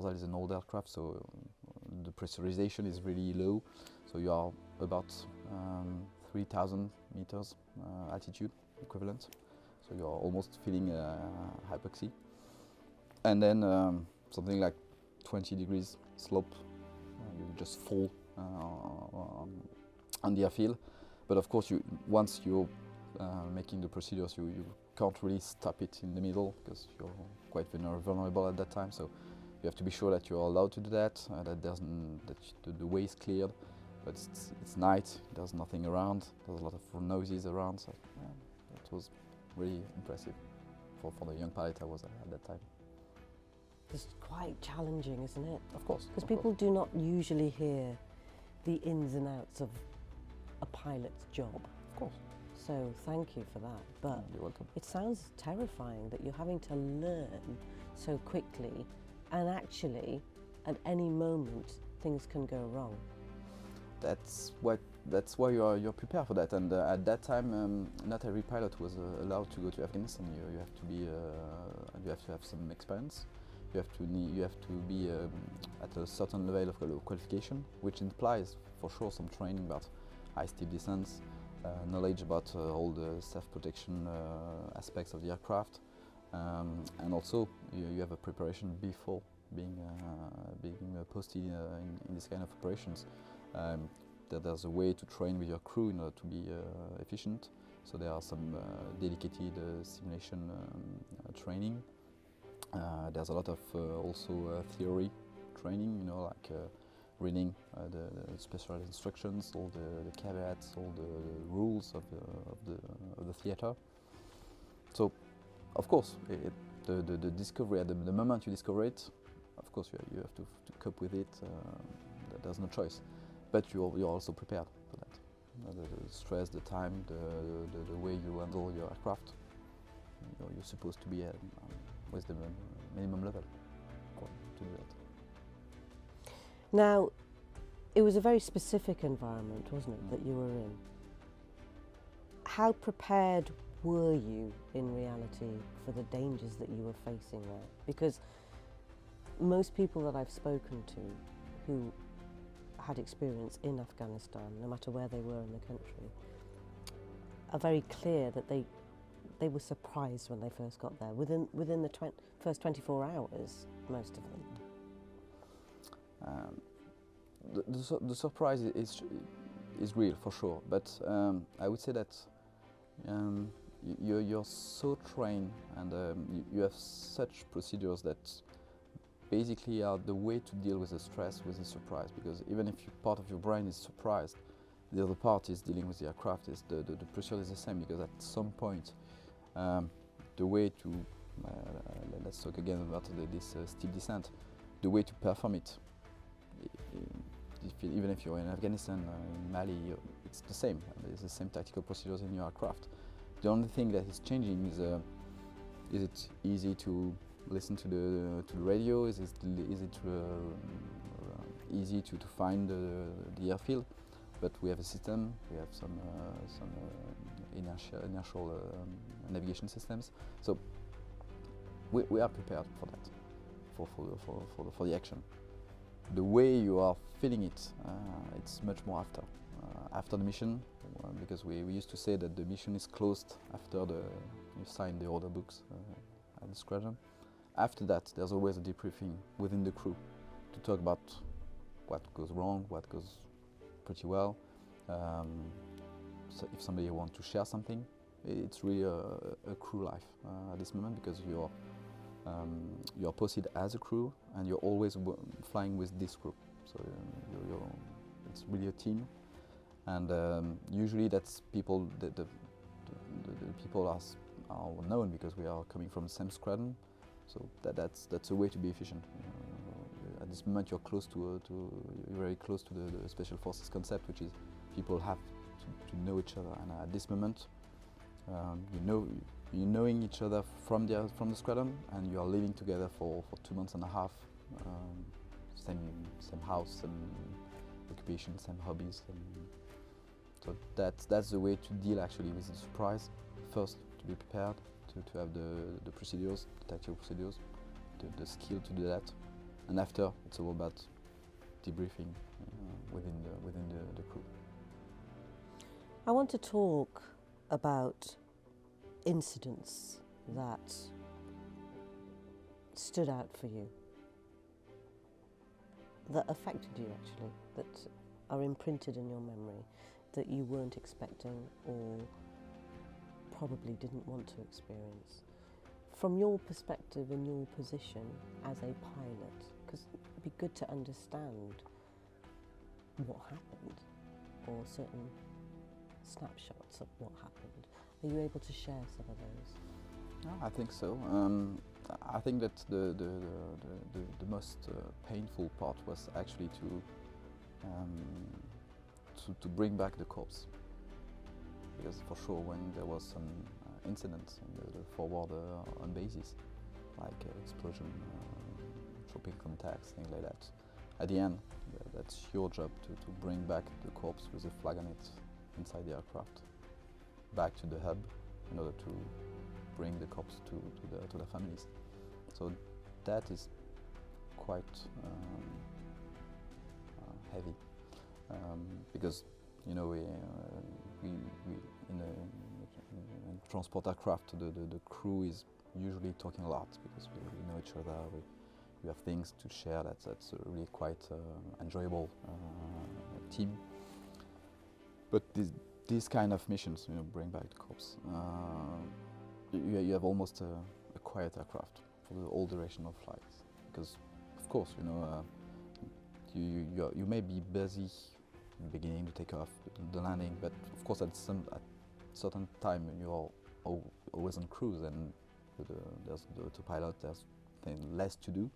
That is an old aircraft, so the pressurization is really low. So you are about 3,000 meters altitude equivalent. So you are almost feeling hypoxia. And then something like 20 degrees slope, you just fall on the airfield. But of course, once you're making the procedures, you can't really stop it in the middle because you're quite vulnerable at that time. So you have to be sure that you're allowed to do that, that the way is cleared. But it's night, there's nothing around, there's a lot of noises around. So it was really impressive for the young pilot I was at that time. It's quite challenging, isn't it? Of course. Because people do not usually hear the ins and outs of a pilot's job. Of course. So thank you for that. But you're welcome. It sounds terrifying that you're having to learn so quickly, and actually at any moment things can go wrong. That's why you're prepared for that. And at that time, not every pilot was allowed to go to Afghanistan. You have to be you have to have some experience. You have to be at a certain level of qualification, which implies for sure some training about high steep descents, knowledge about all the self-protection aspects of the aircraft, and also you have a preparation before being posted in this kind of operations. There's a way to train with your crew in order to be efficient. So there are some dedicated simulation training. There's a lot of also theory training, like reading the special instructions, all the caveats, all the rules of the theater. So, of course, the discovery at the moment you discover it, of course you have to cope with it. There's no choice, but you're also prepared for that. The stress, the time, the way you handle your aircraft. You're supposed to be with the minimum level to do that. Now, it was a very specific environment, wasn't it, that you were in? How prepared were you in reality for the dangers that you were facing there? Because most people that I've spoken to who had experience in Afghanistan, no matter where they were in the country, are very clear that they were surprised when they first got there. Within the first 24 hours, most of them. The surprise is real for sure, but I would say that you're so trained and you have such procedures that basically are the way to deal with the stress, with the surprise. Because even if part of your brain is surprised, the other part is dealing with the aircraft. The procedure is the same, because at some point the way to let's talk again about this steep descent. The way to perform it, even if you're in Afghanistan, in Mali, it's the same. There's the same tactical procedures in your aircraft. The only thing that is changing is it easy to listen to the radio? Is it easy to find the airfield? But we have a system. We have some inertial navigation systems. So we are prepared for that, for the action. The way you are feeling it, it's much more after the mission, because we used to say that the mission is closed after you sign the order books at the squadron. After that, there's always a debriefing within the crew to talk about what goes wrong, what goes pretty well. So if somebody wants to share something, it's really a crew life at this moment, because you're posted as a crew and you're always flying with this crew. So it's really a team, and usually that's people. The people are known because we are coming from the same squadron. So that's a way to be efficient. At this moment, you're very close to the special forces concept, which is people have to know each other. And at this moment, you're knowing each other from the squadron, and you are living together for 2 months and a half. Same house, same occupation, same hobbies. So that's the way to deal actually with the surprise. First, to be prepared, to have the procedures, the tactical procedures, the skill to do that, and after it's all about debriefing within the crew. I want to talk about incidents that stood out for you, that affected you actually, that are imprinted in your memory, that you weren't expecting or probably didn't want to experience. From your perspective and your position as a pilot, because it'd be good to understand what happened, or certain snapshots of what happened. Are you able to share some of those? Yeah, I think so. I think that the most painful part was actually to bring back the corpse, because for sure when there was some incidents in the forward on bases, like explosion, tropic contacts, things like that, at the end that's your job to bring back the corpse with a flag on it inside the aircraft back to the hub in order to bring the corpse to the families. So that is quite heavy, because you know we in a transport aircraft the crew is usually talking a lot because we know each other. We have things to share. That's really quite enjoyable team. But these kind of missions, you know, bring back the corpse. You have almost a quiet aircraft for the whole duration of flights, because of course, you know, you may be busy in the beginning, to take off, the landing, but of course at certain time you're always on cruise, and there's the autopilot, there's less to do.